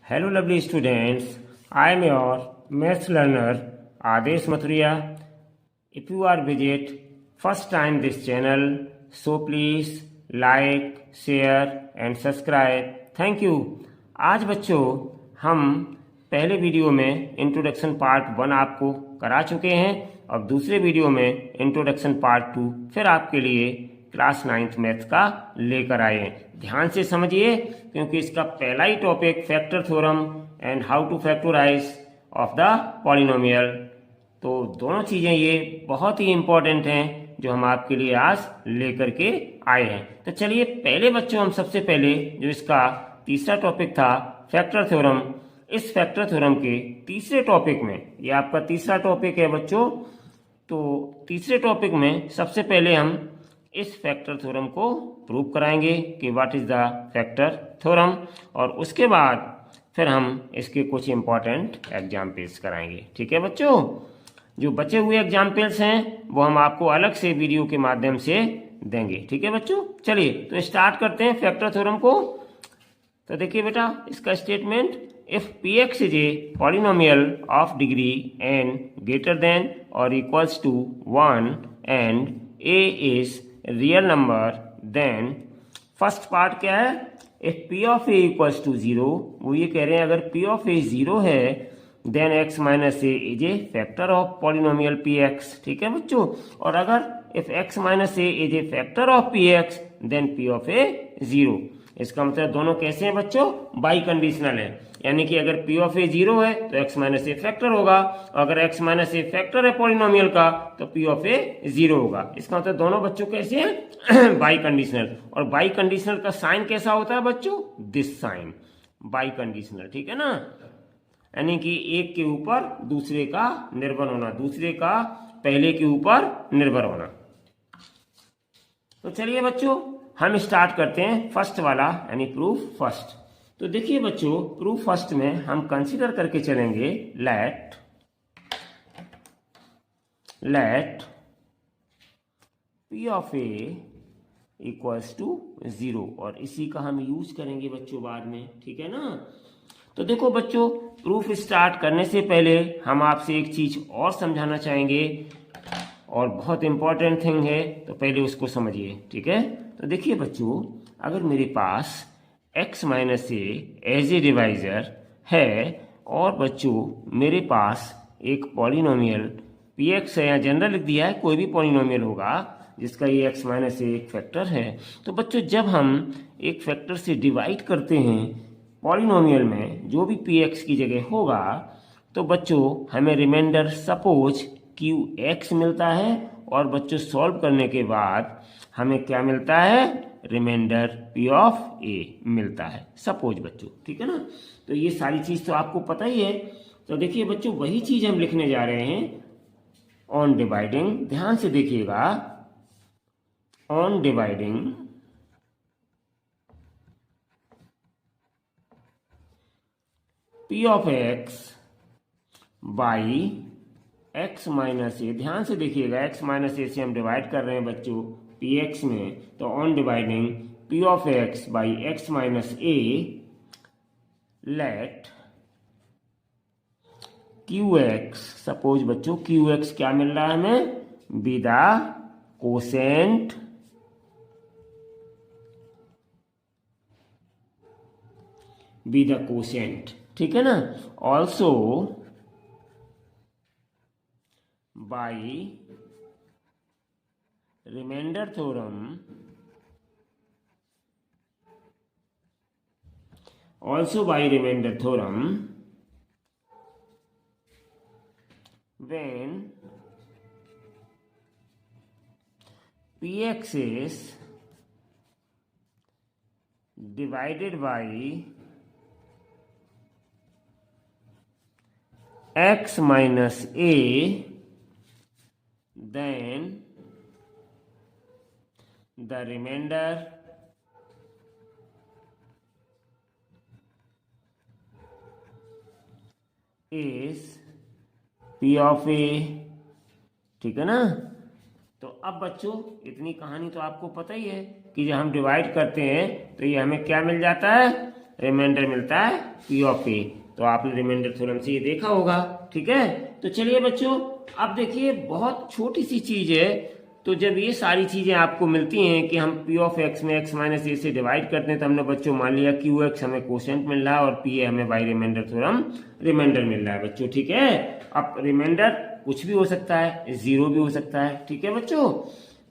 Hello, lovely students. I am your maths learner Adesh Mathuriya. If you are visit first time this channel, so please like, share and subscribe. Thank you. आज बच्चों हम पहले video में introduction part 1 आपको करा चुके हैं और दूसरे वीडियो में इंट्रोडक्शन पार्ट 2 फिर आपके लिए क्लास 9th मैथ्स का लेकर आए हैं। ध्यान से समझिए क्योंकि इसका पहला ही topic factor theorem and how to factorize of the polynomial. तो दोनों चीज़ें ये बहुत ही इम्पोर्टेंट हैं जो हम आपके लिए आज लेकर के आए हैं। तो चलिए पहले बच्चों हम सबसे पहले जो इसका तीसरा टॉपिक था फैक्टर थ्योरम, इस फैक्टर थ्योरम के तीसरे टॉपिक में, ये आपका तीसरा टॉपिक है बच्चों। तो तीसरे टॉपिक में सबसे पहले हम इस फैक्टर थ्योरम को प्रूव कराएंगे कि what is the factor theorem, और उसके बाद फिर हम इसके कुछ इंपॉर्टेंट एग्जाम्पल्स कराएंगे। ठीक है बच्चों, जो बचे हुए एग्जाम्पल्स हैं वो हम आपको अलग से वीडियो के माध्यम से देंगे। ठीक है बच्चों, चलिए तो स्टार्ट करते हैं फैक्टर थ्योरम को। तो देखिए बेटा इसका statement, if P X is a polynomial of degree N greater than और equals to 1 and A is real number, then first part क्या है, if P of A equals to 0, वो ये कह रहे हैं अगर पी ऑफ ए 0 है then X minus A is a factor of polynomial P X. ठीक है बच्चों, और अगर if X minus A is a factor of P X then P of A 0। इसका मतलब दोनों कैसे हैं बच्चों, बाई कंडीशनल है, यानी कि अगर पी ऑफ ए 0 है तो एक्स माइनस ए फैक्टर होगा, और अगर एक्स माइनस ए फैक्टर है पॉलिनोमियल का तो पी ऑफ ए 0 होगा। इसका मतलब दोनों बच्चों कैसे हैं बाई कंडीशनल। और बाई कंडीशनल का साइन कैसा होता है बच्चों, दिस साइन, बाई कंडीशनल। ठीक है ना, यानी कि एक के ऊपर दूसरे का निर्भर होना, दूसरे का पहले के ऊपर निर्भर होना। तो चलिए बच्चों हम स्टार्ट करते हैं फर्स्ट वाला, यानी प्रूफ फर्स्ट। तो देखिए बच्चों प्रूफ फर्स्ट में हम कंसीडर करके चलेंगे let P of A equals to 0, और इसी का हम यूज करेंगे बच्चों बाद में। ठीक है ना, तो देखो बच्चों प्रूफ स्टार्ट करने से पहले हम आपसे एक चीज और समझाना चाहेंगे, और बहुत इंपॉर्टेंट थिंग है, तो पहले उसको समझिए। ठीक है, तो देखिए बच्चों अगर मेरे पास x minus A as A divisor है और बच्चों मेरे पास एक पॉलिनोमियल पी एक्स है, या जनरल लिख दिया है, कोई भी पॉलिनोमियल होगा जिसका ये x माइनस ए एक फैक्टर है, तो बच्चों जब हम एक फैक्टर से डिवाइड करते हैं पॉलिनोमियल में जो भी पी एक्स की जगह होगा, तो बच्चों हमें रिमाइंडर सपोज क्यू एक्स मिलता है, और बच्चों सॉल्व करने के बाद हमें क्या मिलता है, रिमाइंडर पी ऑफ ए मिलता है सपोज बच्चों। ठीक है ना, तो ये सारी चीज तो आपको पता ही है। तो देखिए बच्चों वही चीज हम लिखने जा रहे हैं ऑन डिवाइडिंग, ध्यान से देखिएगा, on dividing P of X by X minus A, ध्यान से देखिएगा एक्स माइनस ए से हम डिवाइड कर रहे हैं बच्चों पी एक्स में, तो on dividing P of X by X minus A let Q X, suppose बच्चों क्यू एक्स क्या मिल रहा है हमें, बी द कोसेंट ठीक है ना, also by remainder theorem, also by remainder theorem, when px is divided by x minus a, then the remainder is p of a। ठीक है ना, तो अब बच्चों इतनी कहानी तो आपको पता ही है कि जब हम डिवाइड करते हैं तो ये हमें क्या मिल जाता है, रिमाइंडर मिलता है पी ऑफ ए। तो आपने रिमाइंडर थ्योरम से ये देखा होगा, ठीक है। तो चलिए बच्चों, अब देखिए बहुत छोटी सी चीज है। तो जब ये सारी चीजें आपको मिलती हैं कि हम पी ऑफ एक्स में एक्स माइनस ए से डिवाइड करते हैं, तो हमने बच्चों मान लिया क्यू एक्स हमें कोशेंट मिल रहा है और पी ए हमें बाई रिमाइंडर थ्योरम रिमाइंडर मिल रहा है बच्चों, ठीक है। अब रिमाइंडर कुछ भी हो सकता है, जीरो भी हो सकता है, ठीक है बच्चों।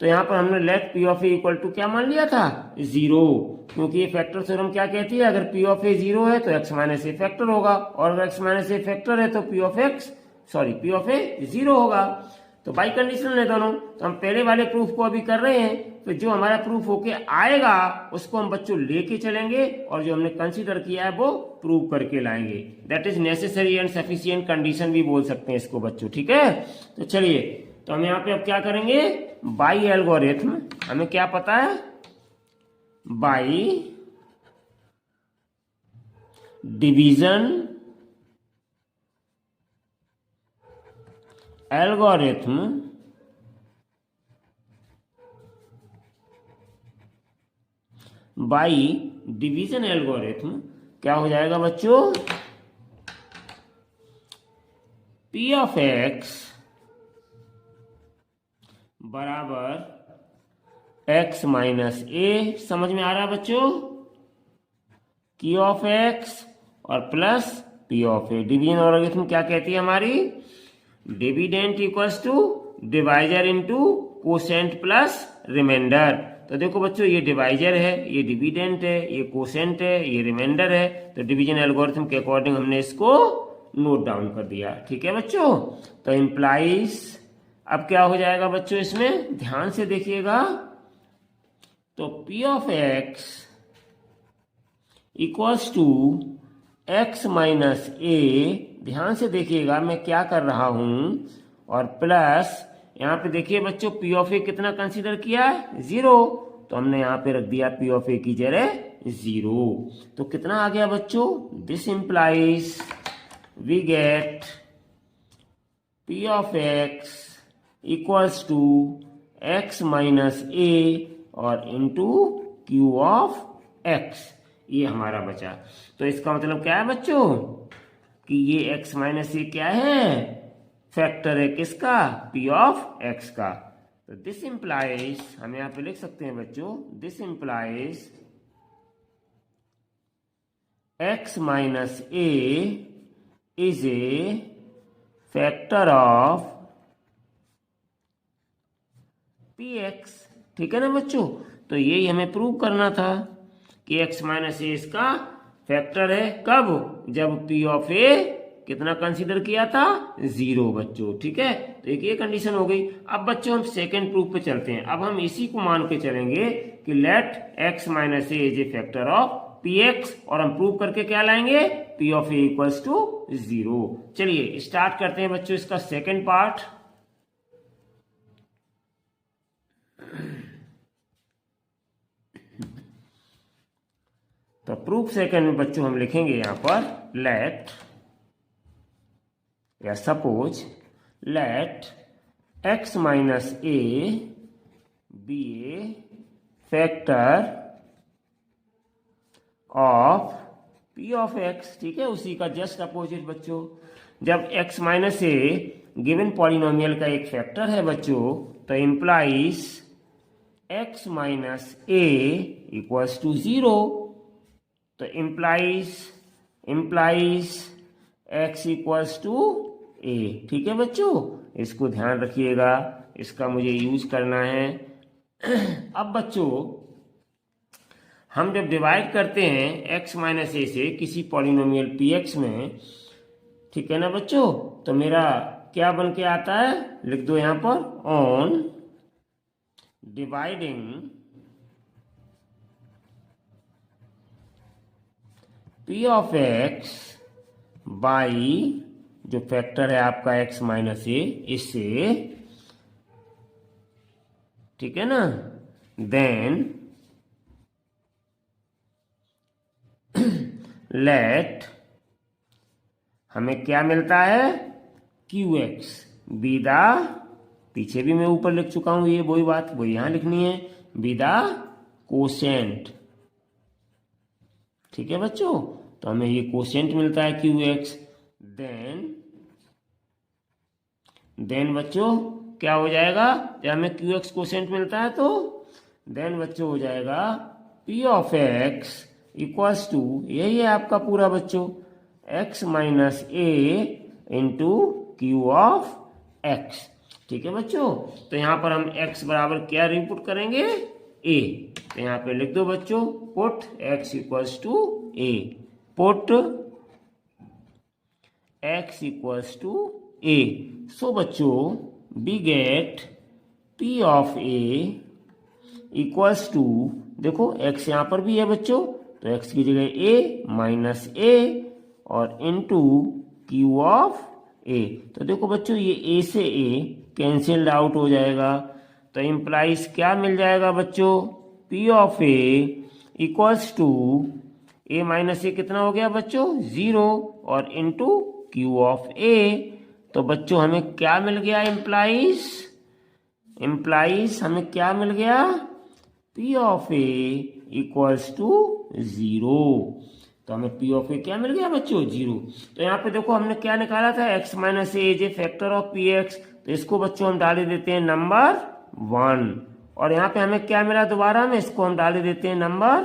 तो यहाँ पर हमने let P of A equal to क्या मान लिया था, जीरो, क्योंकि ये फैक्टर थ्योरम क्या कहती है, अगर पी ऑफ ए जीरो है तो एक्स माइनस ए फैक्टर होगा, और अगर एक्स माइनस ए फैक्टर है तो पी ऑफ ए जीरो होगा। तो बाई कंडीशनल है दोनों। तो हम पहले वाले प्रूफ को अभी कर रहे हैं, तो जो हमारा प्रूफ होके आएगा उसको हम बच्चों लेके चलेंगे, और जो हमने कंसीडर किया है वो प्रूव करके लाएंगे। That is necessary and sufficient condition भी बोल सकते हैं इसको बच्चों, ठीक है। तो चलिए, तो हम यहाँ पे अब क्या करेंगे, बाई एल्गोरिथम, हमें क्या पता है, by division algorithm by division algorithm क्या हो जाएगा बच्चों, पी ऑफ एक्स बराबर एक्स माइनस ए। समझ में आ रहा है बच्चों, क्यू ऑफ एक्स और plus P of A. Division algorithm क्या कहती है हमारी, dividend equals to divisor into quotient plus remainder. तो देखो बच्चों, ये डिवाइजर है, ये डिविडेंट है, ये कोसेंट है, ये रिमाइंडर है। तो डिवीजन एल्गोरिथम के अकॉर्डिंग हमने इसको नोट डाउन कर दिया, ठीक है बच्चों। तो इंप्लाइज, अब क्या हो जाएगा बच्चों, इसमें ध्यान से देखिएगा, तो P of X equals to X minus A, ध्यान से देखिएगा मैं क्या कर रहा हूं, और प्लस यहां पे देखिए बच्चों, पी ऑफ ए कितना कंसीडर किया है, जीरो, तो हमने यहां पे रख दिया पी ऑफ ए की जगह जीरो। तो कितना आ गया बच्चों, this implies we get P of X equals to X minus A और इंटू क्यू ऑफ एक्स, ये हमारा बचा। तो इसका मतलब क्या है बच्चों, कि ये x माइनस ए क्या है, फैक्टर है किसका, p ऑफ x का। तो दिस इंप्लाइज, हम यहां पे लिख सकते हैं बच्चों, this implies x minus A is a factor of px, ठीक है ना बच्चों। तो यही हमें प्रूव करना था कि x माइनस ए इसका फैक्टर है, कब, जब p ऑफ ए कितना कंसीडर किया था, जीरो बच्चों, ठीक है। तो एक ये कंडीशन हो गई। अब बच्चों हम सेकेंड प्रूफ पे चलते हैं। अब हम इसी को मान के चलेंगे कि let x minus A is a factor of px, और हम प्रूव करके क्या लाएंगे, p of A equals to zero. चलिए स्टार्ट करते हैं बच्चों इसका सेकेंड पार्ट। तो प्रूफ सेकंड में बच्चों हम लिखेंगे यहां पर लेट, या suppose let x minus a be a factor of p of x, ठीक है। उसी का जस्ट अपोजिट बच्चों, जब x minus a given polynomial का एक फैक्टर है बच्चों, तो implies x minus a equals to zero. तो implies x equals to a, ठीक है बच्चों। इसको ध्यान रखिएगा, इसका मुझे यूज करना है। अब बच्चों हम जब डिवाइड करते हैं x माइनस ए से किसी पॉलिनोमियल px में, ठीक है ना बच्चों, तो मेरा क्या बन के आता है, लिख दो यहां पर, on dividing p of x by जो फैक्टर है आपका x माइनस ए, इससे, ठीक है ना, देन लेट हमें क्या मिलता है, qx विदा, पीछे भी मैं ऊपर लिख चुका हूं, ये वही बात वो यहां लिखनी है, विदा कोसेंट ठीक है बच्चों, तो हमें ये कोशेंट मिलता है QX। देन बच्चों क्या हो जाएगा, जब हमें QX कोशेंट मिलता है तो देन बच्चों हो जाएगा P of X equals to, यही है आपका पूरा बच्चों, X minus A into Q of X। ठीक है बच्चों, तो यहाँ पर हम X बराबर क्या इनपुट करेंगे, A। तो यहाँ पे लिख दो बच्चों, put X equals to A, put X equals to A। So बच्चों we get P of A equals to, देखो X यहाँ पर भी है बच्चों, तो X की जगह A माइनस A और इनटू Q ऑफ A। तो देखो बच्चों ये A से A कैंसिल्ड आउट हो जाएगा, तो इम्प्लाइज क्या मिल जाएगा बच्चों, P of A equals to A minus A कितना हो गया बच्चों, 0 और इनटू Q ऑफ A। तो बच्चों हमें क्या मिल गया, इम्प्लाइज हमें क्या मिल गया, P of A equals to 0। तो हमें P ऑफ A क्या मिल गया बच्चों, 0। तो यहाँ पे देखो हमने क्या निकाला था, X minus A is a factor of PX। तो इसको बच्चों हम डाल देते हैं नंबर 1, और यहाँ पे हमें क्या मिला दोबारा में, इसको हम डाल देते हैं नंबर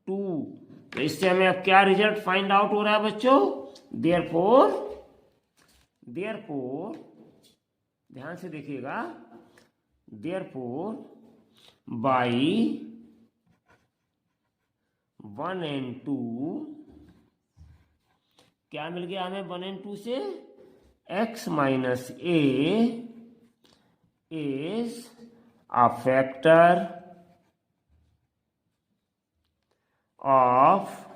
2। तो इससे हमें अब क्या रिजल्ट फाइंड आउट हो रहा है बच्चों, देयरफॉर ध्यान से देखिएगा, देयरफॉर बाई 1 and 2 क्या मिल गया हमें, 1 and 2 से X minus A is a factor of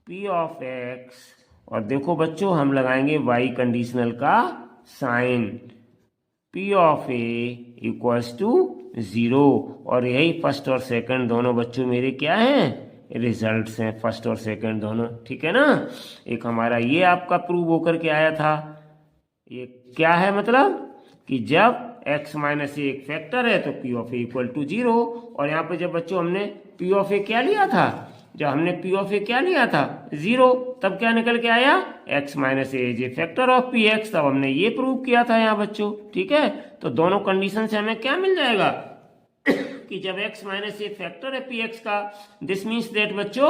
P of X। और देखो बच्चों हम लगाएंगे y कंडीशनल का sign, P of A equals to 0। और यही फर्स्ट और सेकंड दोनों बच्चों मेरे क्या हैं, रिजल्ट्स हैं, फर्स्ट और सेकंड दोनों। ठीक है ना, एक हमारा ये आपका प्रूव होकर के आया था। ये क्या है मतलब कि जब x माइनस ए एक फैक्टर है तो P of A equal to 0। और यहाँ पे जब बच्चों हमने P ऑफ A क्या लिया था, जब हमने P ऑफ A क्या लिया था 0, तब क्या निकल के आया, x minus A is a factor of PX। तब हमने ये प्रूव किया था यहाँ बच्चों। ठीक है, तो दोनों कंडीशन से हमें क्या मिल जाएगा कि जब x माइनस ए फैक्टर है PX का, दिस मीन्स दैट बच्चों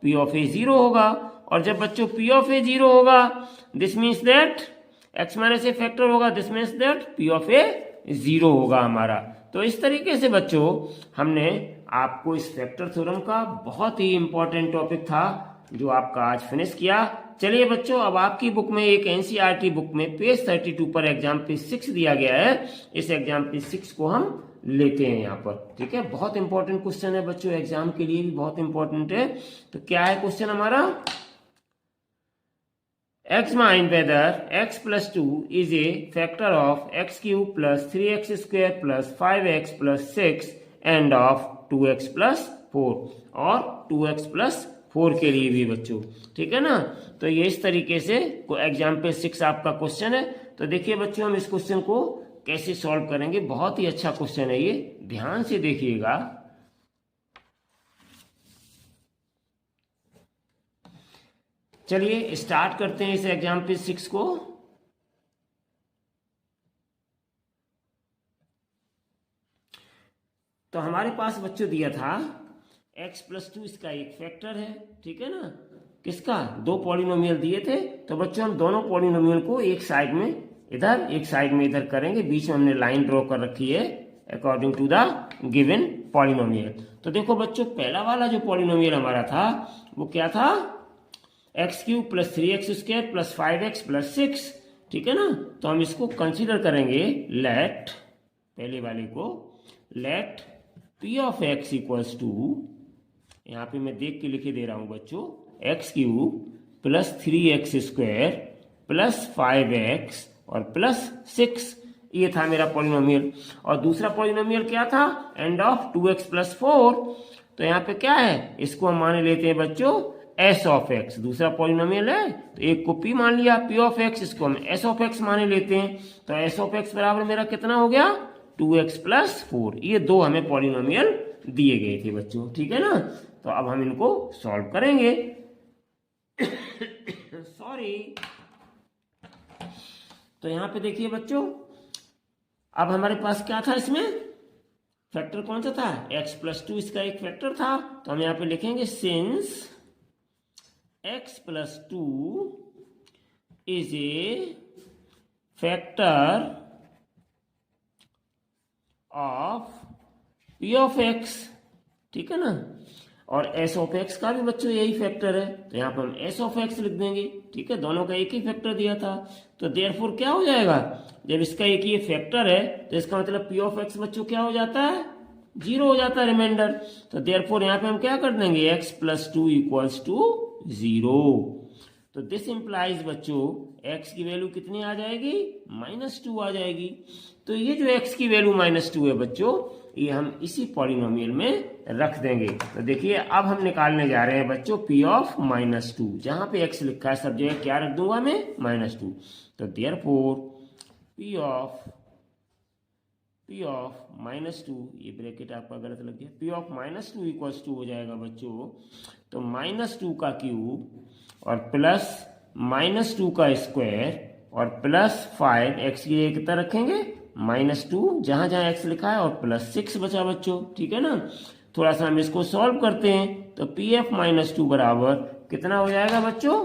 P ऑफ A 0 होगा। और जब बच्चों P ऑफ A 0 होगा, this means that x minus A factor होगा, this means that P of A 0 होगा हमारा। तो इस तरीके से बच्चों हमने आपको इस फैक्टर थ्योरम का बहुत ही इंपॉर्टेंट टॉपिक था जो आपका आज फिनिश किया। चलिए बच्चों, अब आपकी बुक में एक एनसीईआरटी बुक में पेज 32 पर एग्जाम्पल 6 दिया गया है। इस एग्जाम्पल 6 को हम लेते हैं यहाँ पर। ठीक है, बहुत इंपॉर्टेंट क्वेश्चन है बच्चों, एग्जाम के लिए भी बहुत इंपॉर्टेंट है। तो क्या है क्वेश्चन हमारा, examine whether x plus 2 is a factor of x cube plus 3x square plus 5x plus 6 and of 2x plus 4 और 2x plus 4 के लिए भी बच्चों। ठीक है ना, तो ये इस तरीके से एग्जाम्पल 6 आपका क्वेश्चन है। तो देखिए बच्चों हम इस क्वेश्चन को कैसे सॉल्व करेंगे, बहुत ही अच्छा क्वेश्चन है ये, ध्यान से देखिएगा। चलिए स्टार्ट करते हैं इस एग्जाम्पल 6 को। तो हमारे पास बच्चों दिया था x प्लस 2 इसका एक फैक्टर है। ठीक है ना, किसका, दो पॉलिनोमियल दिए थे। तो बच्चों हम दोनों पॉलिनोमियल को एक साइड में इधर, एक साइड में इधर करेंगे। बीच में हमने लाइन ड्रॉ कर रखी है according to the given polynomial. तो देखो बच्चों पहला वाला जो पॉलिनोमियल हमारा था वो क्या था, x cube plus 3x square plus 5x plus 6। ठीक है ना, तो हम इसको कंसीडर करेंगे, लेट पहले वाले को let p of x equals to, यहाँ पे मैं देख के लिखे दे रहा हूं बच्चों, x cube plus 3x square plus 5x और प्लस 6। ये था मेरा पॉलिनोमियल। और दूसरा पॉलिनोमियल क्या था, एंड ऑफ 2x प्लस 4। तो यहाँ पे क्या है, इसको हम मान लेते हैं बच्चों s ऑफ x। दूसरा पॉलिनोमियल है तो एक को p मान लिया, p ऑफ x, इसको हम s ऑफ x मान लेते हैं। तो s ऑफ x बराबर मेरा कितना हो गया, 2x प्लस 4। ये दो हमें पॉलिनोमियल दिए गए थे बच्चों। ठीक है ना, तो अब हम इनको सॉल्व करेंगे। सॉरी। तो यहाँ पे देखिए बच्चों, अब हमारे पास क्या था, इसमें फैक्टर कौन सा था, x+2 इसका एक फैक्टर था। तो हम यहाँ पे लिखेंगे since x+2 is a factor of p of x, ठीक है ना। और s ऑफ x का भी बच्चों यही फैक्टर है, तो यहाँ पर हम s ऑफ x लिख देंगे, ठीक है। दोनों का एक ही फैक्टर दिया था, तो देयरफॉर क्या हो जाएगा, जब इसका एक ही फैक्टर है तो इसका मतलब p ऑफ x बच्चों क्या हो जाता है, 0 हो जाता है रिमाइंडर। तो देयरफॉर यहाँ पे हम क्या कर देंगे, x+2 इक्वल्स टू 0। तो दिस इंप्लाइज बच्चों x की वैल्यू कितनी आ जाएगी, -2 आ जाएगी। तो ये जो x की वैल्यू -2 है बच्चों, ये हम इसी पॉलिनोमियल में रख देंगे। तो देखिए अब हम निकालने जा रहे हैं बच्चों p ऑफ -2, जहां पे x लिखा है सब जगह क्या रख दूंगा मैं, -2। तो देयरफॉर p ऑफ -2, ये ब्रैकेट आपका गलत लग गया, p ऑफ -2 इक्वल्स टू हो जाएगा बच्चों, तो -2 का क्यूब और प्लस -2 का स्क्वायर और प्लस 5, x की जगह कितना रखेंगे, -2, जहां जहां x लिखा है, और प्लस 6 बचा बच्चों, ठीक है ना। थोड़ा सा हम इसको सॉल्व करते हैं, तो pf -2 बराबर कितना हो जाएगा बच्चों,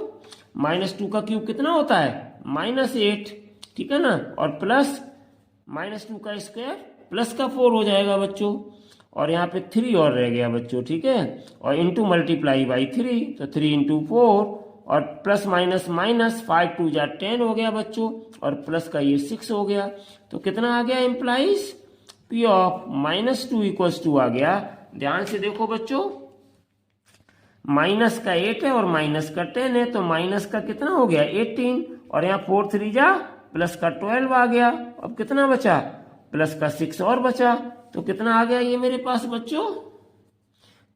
-2 का क्यूब कितना होता है, -8, ठीक है ना, और प्लस -2 का स्क्वायर प्लस का 4 हो जाएगा बच्चों, और यहाँ पे 3 और रह गया बच्चों, ठीक है, और इंटू मल्टीप्लाई बाई 3, तो 3 × 4, और प्लस माइनस माइनस 5 2 जा 10 हो गया बच्चों, और प्लस का ये 6 हो गया। तो कितना आ गया implies, p of -2 equals to आ गया। ध्यान से देखो बच्चों, माइनस का 8 है और माइनस का 10 है, तो माइनस का कितना हो गया 18, और यहाँ 4 3 जा प्लस का 12 आ गया। अब कितना बचा, प्लस का 6 और बचा, तो कितना आ गया ये मेरे पास बच्चों,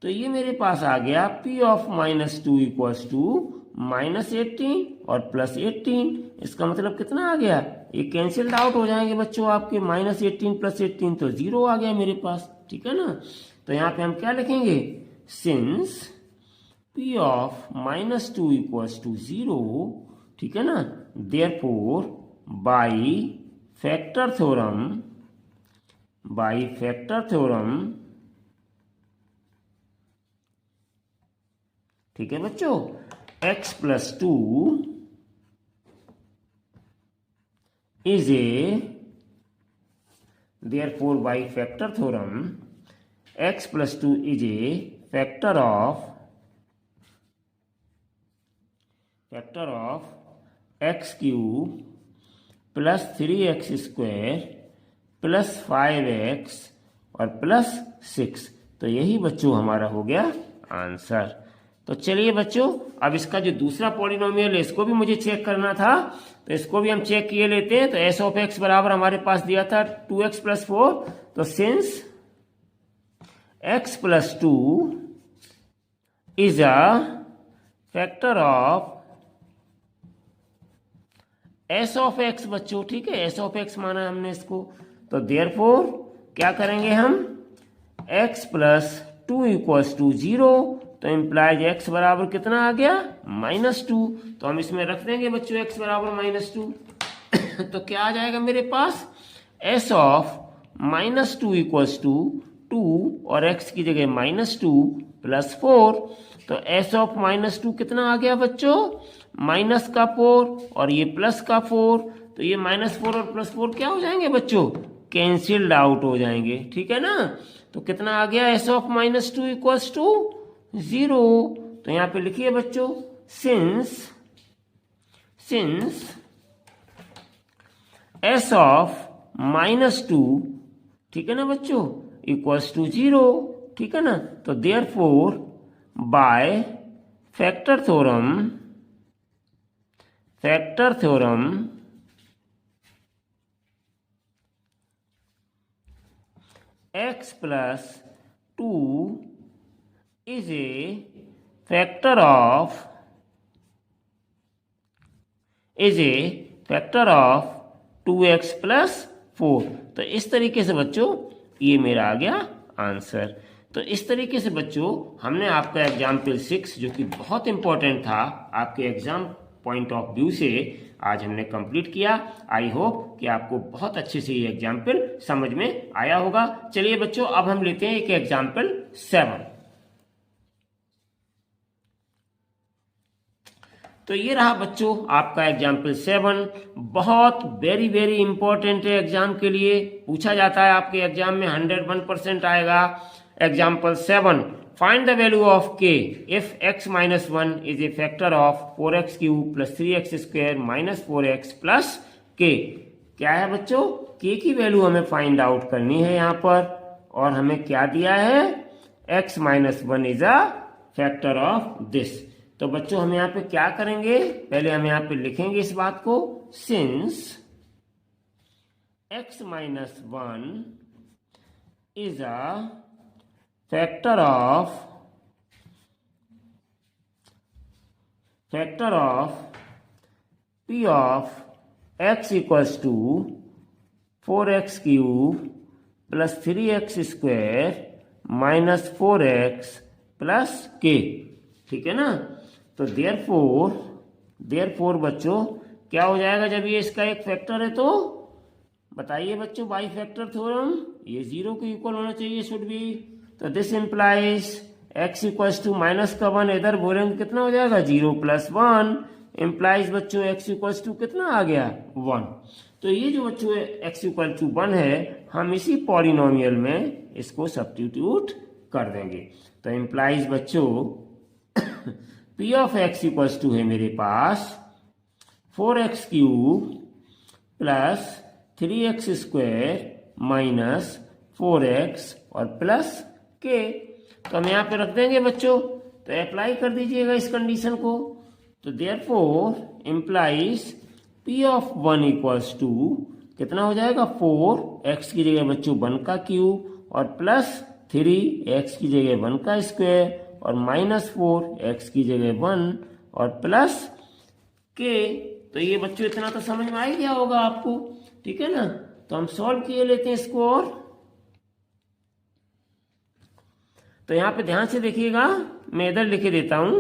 तो ये मेरे पास आ गया p ऑफ -2 इक्वल्स टू -18 और +18। इसका मतलब कितना आ गया, ये कैंसिल्ड आउट हो जाएंगे बच्चों आपके, -18 + 18 तो 0 आ गया मेरे पास, ठीक है ना। तो यहाँ पे हम क्या लिखेंगे, since p of -2 equals to 0, ठीक है ना, देयरफॉर बाई फैक्टर थ्योरम, ठीक है बच्चों, x+2 is a, therefore by factor theorem x+2 is a factor of x³ plus 3x² plus 5x और प्लस 6। तो यही बच्चों हमारा हो गया आंसर। तो चलिए बच्चों, अब इसका जो दूसरा पॉलिनोमियल है इसको भी मुझे चेक करना था, तो इसको भी हम चेक किए लेते हैं। तो s ऑफ x बराबर हमारे पास दिया था 2x + 4, तो since x+2 is a factor of s of x बच्चों, ठीक है, s ऑफ x माना हमने इसको। तो देयरफॉर क्या करेंगे हम, x+2 इक्वल्स टू 0, तो इम्प्लाइज x बराबर कितना आ गया, -2। तो हम इसमें रख देंगे बच्चों x बराबर -2। तो क्या आ जाएगा मेरे पास, s ऑफ -2 इक्वल्स टू 2 और x की जगह -2 + 4। तो s ऑफ -2 कितना आ गया बच्चों, -4 और ये प्लस का 4, तो ये -4 और +4 क्या हो जाएंगे बच्चों, कैंसिल्ड आउट हो जाएंगे, ठीक है ना। तो कितना आ गया, s ऑफ -2 इक्वल्स टू 0। तो यहाँ पे लिखिए बच्चों, सिंस s ऑफ -2, ठीक है ना बच्चों, इक्वल्स टू 0, ठीक है ना। तो therefore by factor theorem x+2 is a factor of 2x + 4। तो इस तरीके से बच्चों ये मेरा आ गया आंसर। तो इस तरीके से बच्चों हमने आपका एग्जाम्पल 6 जो कि बहुत इंपॉर्टेंट था आपके एग्जाम पॉइंट ऑफ व्यू से, आज हमने कंप्लीट किया। आई होप कि आपको बहुत अच्छे से ये एग्जाम्पल समझ में आया होगा। चलिए बच्चों अब हम लेते हैं एक एग्जाम्पल 7। तो ये रहा बच्चों आपका एग्जाम्पल 7। बहुत वेरी वेरी इंपॉर्टेंट है एग्जाम के लिए, पूछा जाता है आपके एग्जाम में, 101% आएगा। Example 7, find the value of k if x minus 1 is a factor of 4x cube plus 3x square minus 4x plus k। क्या है बच्चों, k की वैल्यू हमें फाइंड आउट करनी है यहाँ पर, और हमें क्या दिया है, x minus 1 is a factor of this. तो बच्चों हम यहाँ पे क्या करेंगे, पहले हम यहाँ पे लिखेंगे इस बात को, since x minus 1 is a factor of p of x equals to 4x cube plus 3x square minus 4x plus k। ठीक है ना। तो देयरफॉर बच्चों क्या हो जाएगा जब ये इसका एक फैक्टर है, तो बताइए बच्चों, बाई फैक्टर थ्योरम, ये 0 के इक्वल होना चाहिए, शुड बी। तो this implies x equals to minus का 1, इधर बोलेंगे कितना हो जाएगा, 0 प्लस 1, इंप्लाइज बच्चों x इक्वल्स टू कितना आ गया, 1। तो ये जो बच्चों x इक्वल टू 1 है, हम इसी पॉलिनोमियल में इसको सब्स्टिट्यूट कर देंगे। तो इंप्लाइज बच्चों p of x equals to है मेरे पास 4x cube plus 3x square minus 4x और प्लस k। तो हम यहाँ पे रख देंगे बच्चों, तो अप्लाई कर दीजिएगा इस कंडीशन को। तो therefore implies p of 1 equals to कितना हो जाएगा, 4x की जगह बच्चों 1 का क्यूब और प्लस 3x की जगह 1 का स्क्वायर और माइनस 4x की जगह 1 और प्लस k। तो ये बच्चों इतना तो समझ में आ ही गया होगा आपको, ठीक है ना। तो हम सॉल्व किए लेते हैं इसको, और तो यहां पे ध्यान से देखिएगा, मैं इधर लिखे देता हूं,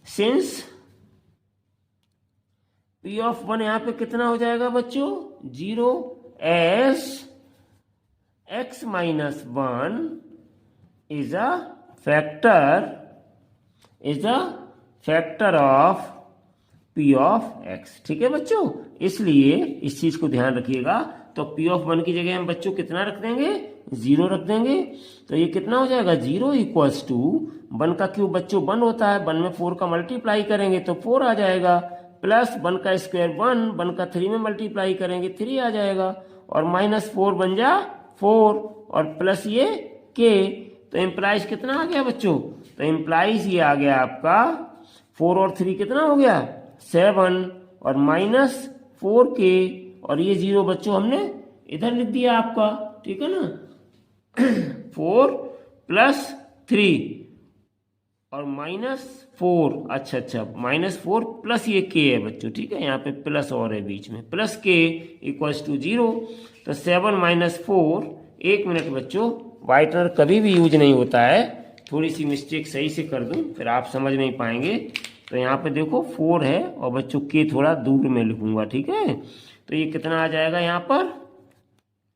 सिंस p ऑफ 1 यहां पे कितना हो जाएगा बच्चों, 0 S x minus 1 is a factor of p of x। ठीक है बच्चों, इसलिए इस चीज को ध्यान रखिएगा। तो p ऑफ 1 की जगह हम बच्चों कितना रख देंगे, 0 रख देंगे। तो ये कितना हो जाएगा, 0 इक्वल्स टू 1 का क्यूब बच्चों 1 होता है, 1 में 4 का मल्टीप्लाई करेंगे तो 4 आ जाएगा, प्लस 1 का स्क्वायर 1 का 3 में मल्टीप्लाई करेंगे 3 आ जाएगा, और माइनस 4 बन जा 4 और प्लस ये k। तो इम्प्लाइज कितना आ गया बच्चों, तो इम्प्लाइज ये आ गया आपका 4 और 3 कितना हो गया, 7 और माइनस 4k, और ये 0 बच्चों हमने इधर लिख दिया आपका, ठीक है ना। 4 प्लस 3 और माइनस 4, अच्छा माइनस 4 प्लस ये k है बच्चों, ठीक है, यहाँ पे प्लस और है बीच में, प्लस k इक्वल्स टू 0। तो 7 माइनस 4, एक मिनट बच्चों, वाइटनर कभी भी यूज नहीं होता है, थोड़ी सी मिस्टेक सही से कर दूं फिर आप समझ नहीं पाएंगे। तो यहाँ पे देखो 4 है और बच्चों k थोड़ा दूर में लिखूंगा, ठीक है। तो ये कितना आ जाएगा यहाँ पर,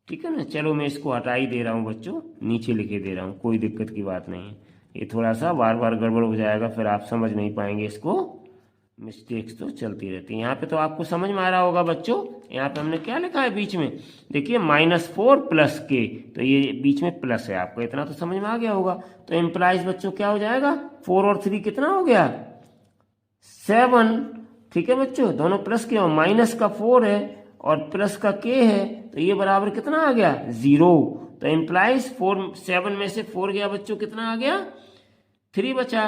ठीक है ना। चलो मैं इसको हटा ही दे रहा हूँ बच्चों, नीचे लिखे दे रहा हूँ, कोई दिक्कत की बात नहीं है। ये थोड़ा सा बार बार गड़बड़ हो जाएगा, फिर आप समझ नहीं पाएंगे इसको, मिस्टेक्स तो चलती रहती है। यहाँ पे तो आपको समझ में आ रहा होगा बच्चों, यहाँ पे हमने क्या लिखा है बीच में, देखिए -4 प्लस k, तो ये बीच में प्लस है, आपको इतना तो समझ में आ गया होगा। तो इम्प्लाइज बच्चों क्या हो जाएगा, 4 और 3 कितना हो गया, 7, ठीक है बच्चों, दोनों प्लस के, और माइनस का 4 है और प्लस का k है, तो ये बराबर कितना आ गया, 0। तो इम्प्लाइज 7 में से 4 गया बच्चों, कितना आ गया, 3 बचा,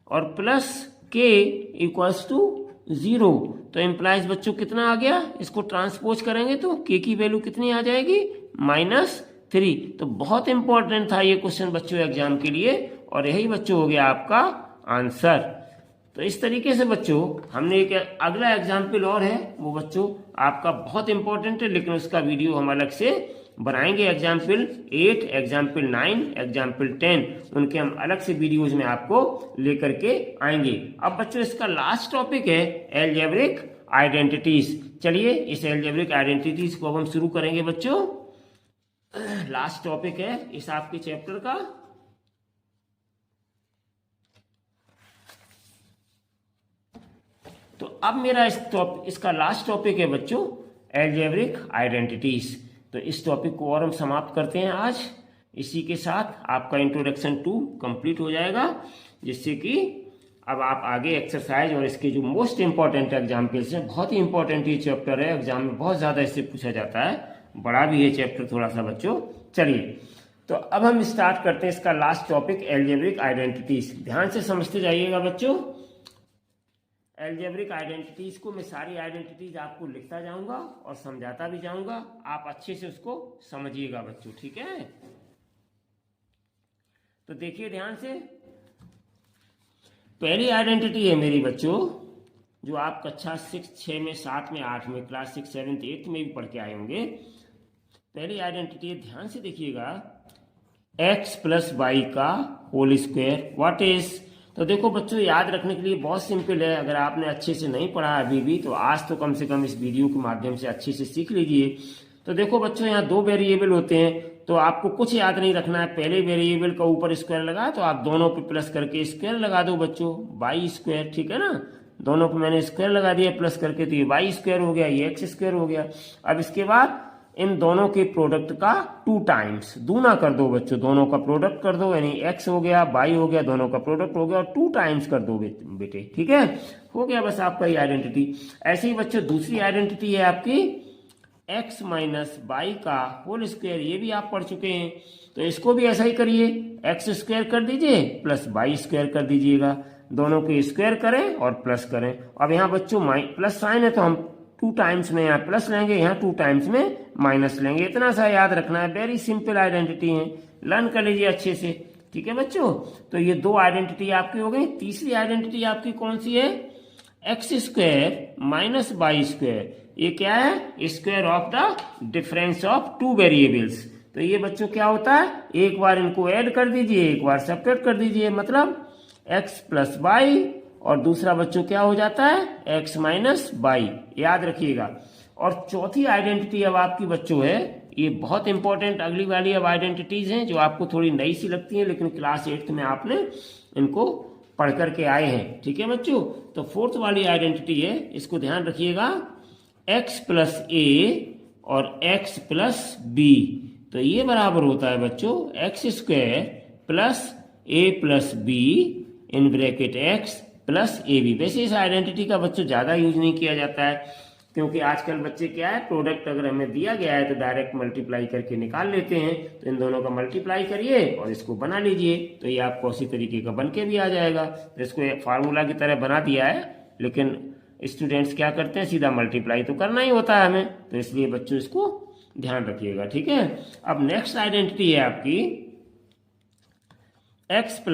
और प्लस k इक्वल्स टू 0। तो इम्प्लाइज बच्चों कितना आ गया, इसको ट्रांसपोज करेंगे तो k की वैल्यू कितनी आ जाएगी, -3। तो बहुत इंपॉर्टेंट था ये क्वेश्चन बच्चों एग्जाम के लिए, और यही बच्चों हो गया आपका आंसर। तो इस तरीके से बच्चों हमने एक अगला एग्जाम्पल और है, वो बच्चों आपका बहुत इंपॉर्टेंट है, लेकिन उसका वीडियो हम अलग से बनाएंगे एग्जाम्पल 8, एग्जाम्पल 9, एग्जाम्पल 10, उनके हम अलग से वीडियोज में आपको लेकर के आएंगे। अब बच्चों इसका लास्ट टॉपिक है एल्जेब्रिक आइडेंटिटीज। चलिए इस एल्जेब्रिक आइडेंटिटीज को अब हम शुरू करेंगे बच्चों। लास्ट टॉपिक है इस आपके चैप्टर का। तो अब मेरा इसका लास्ट टॉपिक है बच्चों एल्जेब्रिक आइडेंटिटीज। तो इस टॉपिक को और हम समाप्त करते हैं आज। इसी के साथ आपका इंट्रोडक्शन 2 कंप्लीट हो जाएगा, जिससे कि अब आप आगे एक्सरसाइज और इसके जो मोस्ट इंपॉर्टेंट एग्जाम्पल्स हैं, बहुत ही इंपॉर्टेंट ये चैप्टर है, एग्जाम में बहुत ज़्यादा इससे पूछा जाता है, बड़ा भी है चैप्टर थोड़ा सा बच्चों। चलिए तो अब हम स्टार्ट करते हैं इसका लास्ट टॉपिक एल्जेब्रिक आइडेंटिटीज। ध्यान से समझते जाइएगा बच्चों। एल्जेब्रिक आइडेंटिटीज को मैं सारी आइडेंटिटीज आपको लिखता जाऊंगा और समझाता भी जाऊंगा, आप अच्छे से उसको समझिएगा बच्चों, ठीक है। तो देखिए ध्यान से, पहली आइडेंटिटी है मेरी बच्चों जो आप कक्षा 6, 6 में, 7 में, 8 में, क्लास 6, 7, 8 में भी पढ़ के आए होंगे। पहली आइडेंटिटी है, ध्यान से देखिएगा, x + y का होल स्क्वायर व्हाट इज। तो देखो बच्चों याद रखने के लिए बहुत सिंपल है, अगर आपने अच्छे से नहीं पढ़ा अभी भी तो आज तो कम से कम इस वीडियो के माध्यम से अच्छे से सीख लीजिए। तो देखो बच्चों यहाँ 2 वेरिएबल होते हैं, तो आपको कुछ याद नहीं रखना है। पहले वेरिएबल का ऊपर स्क्वायर लगा तो आप दोनों पे प्लस करके स्क्वायर लगा दो बच्चों, वाई स्क्वायर, ठीक है ना। दोनों पे मैंने स्क्वायर लगा दिया प्लस करके, तो ये वाई स्क्वायर हो गया, ये एक्स स्क्वायर हो गया। अब इसके बाद इन दोनों के प्रोडक्ट का 2 टाइम्स दूना कर दो बच्चों, दोनों का प्रोडक्ट कर दो, यानी x हो गया, y हो गया, दोनों का प्रोडक्ट हो गया और 2 टाइम्स कर दो बेटे, ठीक है, हो गया बस आपका ये आइडेंटिटी। ऐसे ही बच्चों दूसरी आइडेंटिटी है आपकी x - y का होल स्क्वायर, ये भी आप पढ़ चुके हैं। तो इसको भी ऐसा ही करिए, x स्क्वायर कर दीजिए प्लस y स्क्वायर कर दीजिएगा, दोनों के स्क्वायर करें और प्लस करें। अब यहाँ बच्चों प्लस साइन है तो हम 2 टाइम्स में यहाँ प्लस लेंगे, यहाँ 2 टाइम्स में माइनस लेंगे, इतना सा याद रखना है। वेरी सिंपल आइडेंटिटी है, लर्न कर लीजिए अच्छे से, ठीक है बच्चों। तो ये 2 आइडेंटिटी आपकी हो गई। तीसरी आइडेंटिटी आपकी कौन सी है, x स्क्वायर - y स्क्वायर। ये क्या है, square of the difference of 2 variables. तो ये बच्चों क्या होता है, एक बार इनको ऐड कर दीजिए, एक बार सेपरेट कर दीजिए, मतलब x + y, और दूसरा बच्चों क्या हो जाता है, x - y, याद रखिएगा। और चौथी आइडेंटिटी अब आपकी बच्चों है, ये बहुत इंपॉर्टेंट अगली वाली अब आइडेंटिटीज हैं जो आपको थोड़ी नई सी लगती हैं, लेकिन क्लास 8 में आपने इनको पढ़ करके आए हैं, ठीक है बच्चों। तो 4th वाली आइडेंटिटी है, इसको ध्यान रखिएगा, x + a और x + b। तो ये बराबर होता है बच्चों x square + a + b in bracket x + ab। वैसे इस आइडेंटिटी का बच्चों ज्यादा यूज नहीं किया जाता है, क्योंकि आजकल बच्चे क्या है, प्रोडक्ट अगर हमें दिया गया है तो डायरेक्ट मल्टीप्लाई करके निकाल लेते हैं। तो इन दोनों का मल्टीप्लाई करिए और इसको बना लीजिए, तो ये आपको उसी तरीके का बन के भी आ जाएगा। तो इसको एक फार्मूला की तरह बना दिया है, लेकिन स्टूडेंट्स क्या करते हैं, सीधा मल्टीप्लाई तो करना ही होता है हमें, तो इसलिए बच्चों इसको ध्यान रखिएगा, ठीक है। अब नेक्स्ट आइडेंटिटी है आपकी x +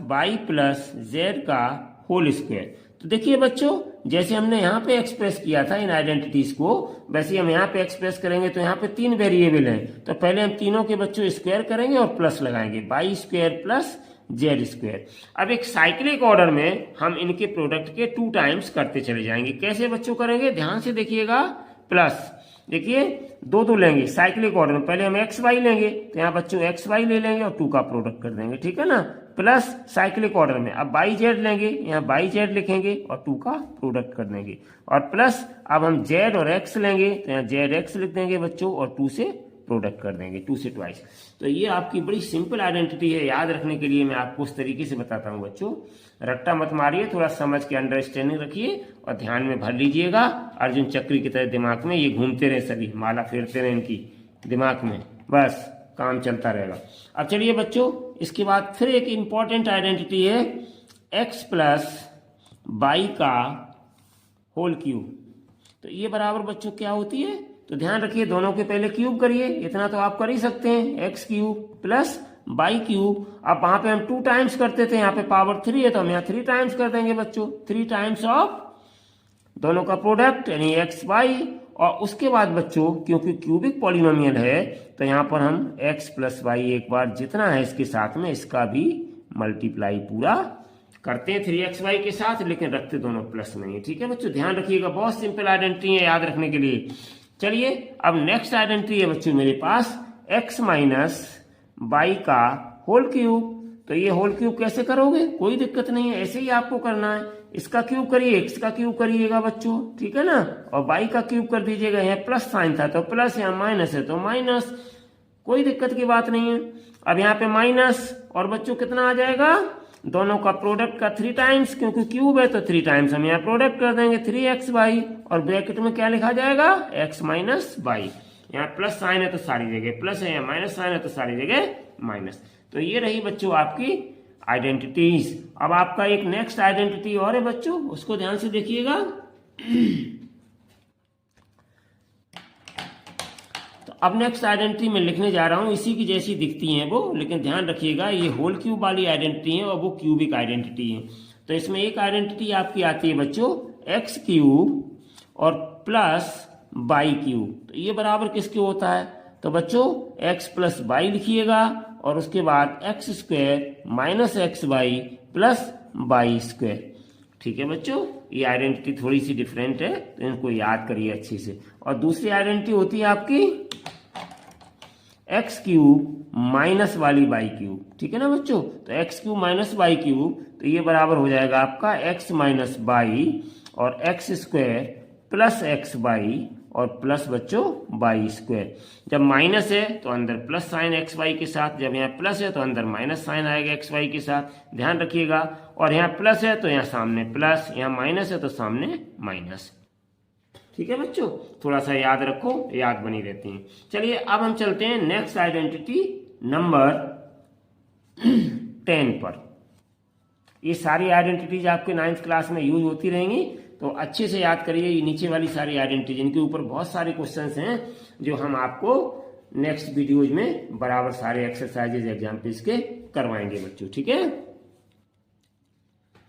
y + z का होल स्क्वायर। तो देखिए बच्चों, जैसे हमने यहाँ पे एक्सप्रेस किया था इन आइडेंटिटीज को, वैसे हम यहाँ पे एक्सप्रेस करेंगे। तो यहाँ पे 3 वेरिएबल हैं, तो पहले हम तीनों के बच्चों स्क्वायर करेंगे और प्लस लगाएंगे, y स्क्वायर + z स्क्वायर। अब एक साइक्लिक ऑर्डर में हम इनके प्रोडक्ट के 2 टाइम्स करते चले जाएंगे। कैसे बच्चों करेंगे, ध्यान से देखिएगा। प्लस देखिए 2 लेंगे साइक्लिक ऑर्डर में, पहले हम एक्स वाई लेंगे, तो यहाँ बच्चों एक्स वाई ले लेंगे और 2 का प्रोडक्ट कर देंगे, ठीक है ना। प्लस साइक्लिक ऑर्डर में अब बाई जेड लेंगे, यहाँ बाई जेड लिखेंगे और 2 का प्रोडक्ट कर देंगे। और प्लस अब हम जेड और एक्स लेंगे, तो यहाँ जेड एक्स लिख देंगे बच्चों और 2 से प्रोडक्ट कर देंगे, 2 से ट्वाइस। तो ये आपकी बड़ी सिंपल आइडेंटिटी है, याद रखने के लिए मैं आपको उस तरीके से बताता हूँ बच्चों। रट्टा मत मारिए, थोड़ा समझ के अंडरस्टैंडिंग रखिए और ध्यान में भर लीजिएगा। अर्जुन चक्री की तरह दिमाग में ये घूमते रहे, सभी माला फेरते रहे इनकी दिमाग में, बस काम चलता रहेगा। अब चलिए बच्चों, इसके बाद फिर एक इंपॉर्टेंट आइडेंटिटी है x + y का होल क्यूब। तो ये बराबर बच्चों क्या होती है, तो ध्यान रखिए दोनों के पहले क्यूब करिए, इतना तो आप कर ही सकते हैं, x³ + y³। अब वहां पे हम 2 टाइम्स करते थे, यहाँ पे पावर 3 है तो हम यहाँ 3 टाइम्स कर देंगे बच्चों, 3 टाइम्स ऑफ दोनों का प्रोडक्ट यानी xy और उसके बाद बच्चों क्योंकि क्यूबिक पॉलिनोमियल है तो यहाँ पर हम x प्लस वाई एक बार जितना है इसके साथ में इसका भी मल्टीप्लाई पूरा करते हैं 3xy के साथ, लेकिन रखते दोनों प्लस में ही। ठीक है बच्चों, ध्यान रखिएगा, बहुत सिंपल आइडेंटिटी है याद रखने के लिए। चलिए अब नेक्स्ट आइडेंटिटी है बच्चों मेरे पास x माइनस बाई का होल क्यूब। तो ये होल क्यूब कैसे करोगे, कोई दिक्कत नहीं है, ऐसे ही आपको करना है। इसका क्यूब करिए, x का क्यूब करिएगा बच्चों, ठीक है ना, और बाई का क्यूब कर दीजिएगा। यहाँ प्लस साइन था तो प्लस, यहाँ माइनस है तो माइनस, कोई दिक्कत की बात नहीं है। अब यहाँ पे माइनस और बच्चों कितना आ जाएगा, दोनों का प्रोडक्ट का 3 टाइम्स, क्योंकि क्यूब है तो 3 टाइम्स हम यहाँ प्रोडक्ट कर देंगे 3x बाई, और ब्रैकेट में क्या लिखा जाएगा x माइनस बाई। यहाँ प्लस साइन है तो सारी जगह प्लस है, यहाँ माइनस साइन है तो सारी जगह माइनस। तो ये रही बच्चों आपकी आइडेंटिटीज। अब आपका एक नेक्स्ट आइडेंटिटी और है बच्चों, उसको ध्यान से देखिएगा। तो अब नेक्स्ट आइडेंटिटी मैं लिखने जा रहा हूं, इसी की जैसी दिखती हैं वो, लेकिन ध्यान रखिएगा ये होल क्यूब वाली आइडेंटिटी है और वो क्यूबिक आइडेंटिटी है। तो इसमें एक आइडेंटिटी आपकी आती है बच्चों एक्स क्यूब और प्लस बाई क्यूब। तो ये बराबर किसके होता है, तो बच्चों एक्स प्लस बाई लिखिएगा और उसके बाद x square minus x by plus by square. ठीक है बच्चों, ये आइडेंटिटी थोड़ी सी डिफरेंट है तो इनको याद करिए अच्छे से। और दूसरी आइडेंटिटी होती है आपकी एक्स क्यूब माइनस वाली बाई क्यूब। ठीक है ना बच्चों, तो x cube minus by cube, तो ये बराबर हो जाएगा आपका एक्स माइनस बाई और x square plus x by और प्लस बच्चों बाई स्क्वायर। जब माइनस है तो अंदर प्लस साइन एक्स वाई के साथ, जब यहाँ प्लस है तो अंदर माइनस साइन आएगा एक्स वाई के साथ, ध्यान रखिएगा। और यहाँ प्लस है तो यहाँ सामने प्लस, यहाँ माइनस है तो सामने माइनस। ठीक है बच्चों, थोड़ा सा याद रखो, याद बनी रहती है। चलिए अब हम चलते हैं नेक्स्ट आइडेंटिटी नंबर 10 पर। ये सारी आइडेंटिटीज आपके 9th क्लास में यूज होती रहेंगी, तो अच्छे से याद करिए ये नीचे वाली सारी आइडेंटिटी, जिनके ऊपर बहुत सारे क्वेश्चंस हैं जो हम आपको नेक्स्ट वीडियोज में बराबर सारे एक्सरसाइजेज एग्जाम्पल्स के करवाएंगे बच्चों। ठीक है,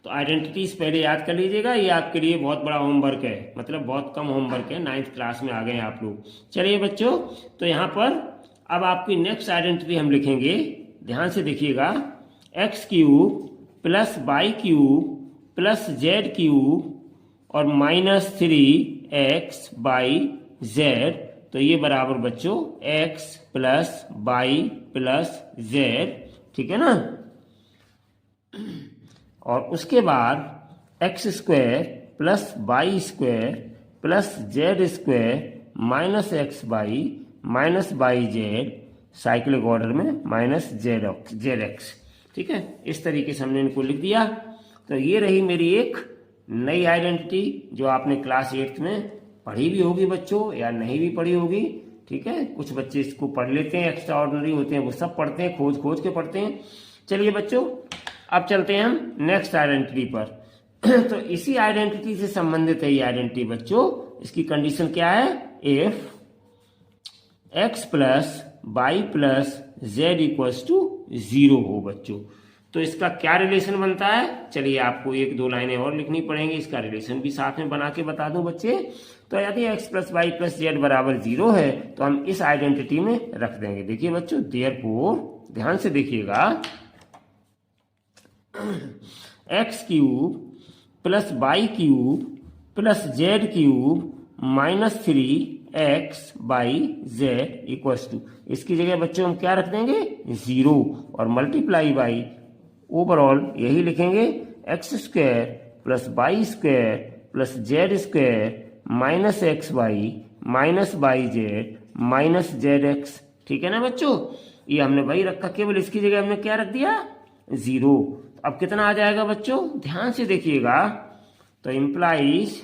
तो आइडेंटिटीज पहले याद कर लीजिएगा, ये आपके लिए बहुत बड़ा होमवर्क है, मतलब बहुत कम होमवर्क है, 9th क्लास में आ गए हैं आप लोग। चलिए बच्चों, तो यहाँ पर अब आपकी नेक्स्ट आइडेंटिटी हम लिखेंगे, ध्यान से देखिएगा, x cube plus y cube plus z cube और माइनस 3x बाई जेड। तो ये बराबर बच्चों x plus y plus Z. ठीक है ना, और उसके बाद x square plus by square plus Z square minus x by Z, cyclic order में माइनस जेड एक्स। ठीक है, इस तरीके से हमने इनको लिख दिया। तो ये रही मेरी एक नई आइडेंटिटी जो आपने क्लास 8th में पढ़ी भी होगी बच्चों, या नहीं भी पढ़ी होगी। ठीक है, कुछ बच्चे इसको पढ़ लेते हैं, एक्स्ट्रा ऑर्डिनरी होते हैं वो सब पढ़ते हैं, खोज खोज के पढ़ते हैं। चलिए बच्चों, अब चलते हैं हम नेक्स्ट आइडेंटिटी पर। तो इसी आइडेंटिटी से संबंधित है ये आइडेंटिटी बच्चों। इसकी कंडीशन क्या है, if x plus y plus z equals to 0 हो बच्चों। तो इसका क्या रिलेशन बनता है, चलिए आपको 1-2 लाइनें और लिखनी पड़ेंगी, इसका रिलेशन भी साथ में बना के बता दूं बच्चे। तो यदि x plus y plus z बराबर 0 है तो हम इस आइडेंटिटी में रख देंगे। देखिए बच्चों, देयरफॉर, ध्यान से देखिएगा, x cube plus y cube plus z cube minus 3x y z equals to, इसकी जगह बच्चों हम क्या रख देंगे 0 और मल्टीप्लाई बाई, ओवरऑल यही लिखेंगे x square plus by square plus Z square minus x by Z minus Z x. ठीक है ना बच्चों, ये हमने वही रखा, केवल इसकी जगह हमने क्या रख दिया 0। अब कितना आ जाएगा बच्चों, ध्यान से देखिएगा, तो implies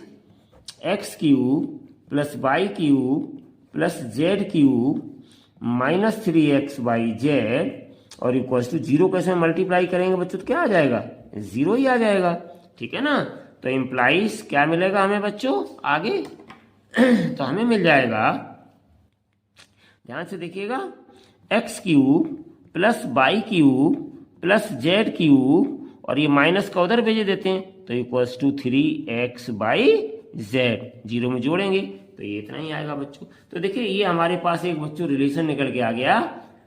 x cube plus y cube plus z cube minus 3x y Z और इक्वल्स टू 0। कैसे मल्टीप्लाई करेंगे बच्चों, तो क्या आ जाएगा 0 ही आ जाएगा। ठीक है ना, तो इम्प्लाइज क्या मिलेगा हमें बच्चों आगे, तो हमें मिल जाएगा, ध्यान से देखिएगा, x cube plus y cube plus z cube और ये माइनस का उधर भेज देते हैं तो equals to 3x y Z, 0 में जोड़ेंगे तो ये इतना ही आएगा बच्चों। तो देखिए ये हमारे पास एक बच्चों रिलेशन निकल के आ गया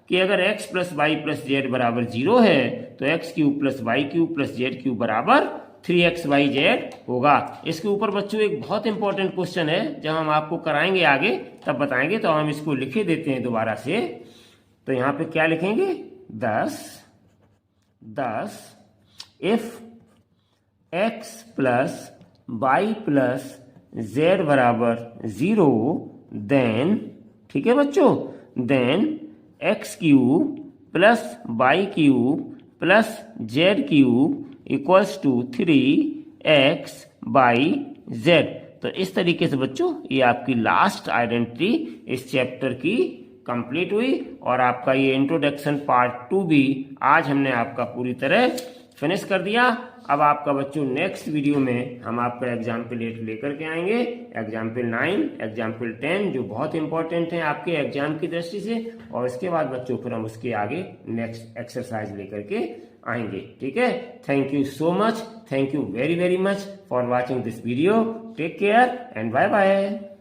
कि अगर x plus y plus z बराबर 0 है तो x cube plus y cube plus z cube बराबर 3xyz होगा। इसके ऊपर बच्चों एक बहुत इंपॉर्टेंट क्वेश्चन है, जब हम आपको कराएंगे आगे तब बताएंगे, तो हम इसको लिखे देते हैं दोबारा से। तो यहाँ पे क्या लिखेंगे, 10 if x plus y plus z बराबर 0 देन, ठीक है बच्चों, then x cube plus y cube plus z cube equals to 3xyz। तो इस तरीके से बच्चों ये आपकी लास्ट आइडेंटिटी इस चैप्टर की कंप्लीट हुई और आपका ये इंट्रोडक्शन पार्ट 2 भी आज हमने आपका पूरी तरह फिनिश कर दिया। अब आपका बच्चों नेक्स्ट वीडियो में हम आपका एग्जाम्पल 8 लेकर के आएंगे, एग्जाम्पल 9, एग्जाम्पल 10 जो बहुत इंपॉर्टेंट है आपके एग्जाम की दृष्टि से, और इसके बाद बच्चों फिर हम उसके आगे नेक्स्ट एक्सरसाइज लेकर के आएंगे। ठीक है, thank you so much, thank you very very much for watching this video. Take care and bye bye.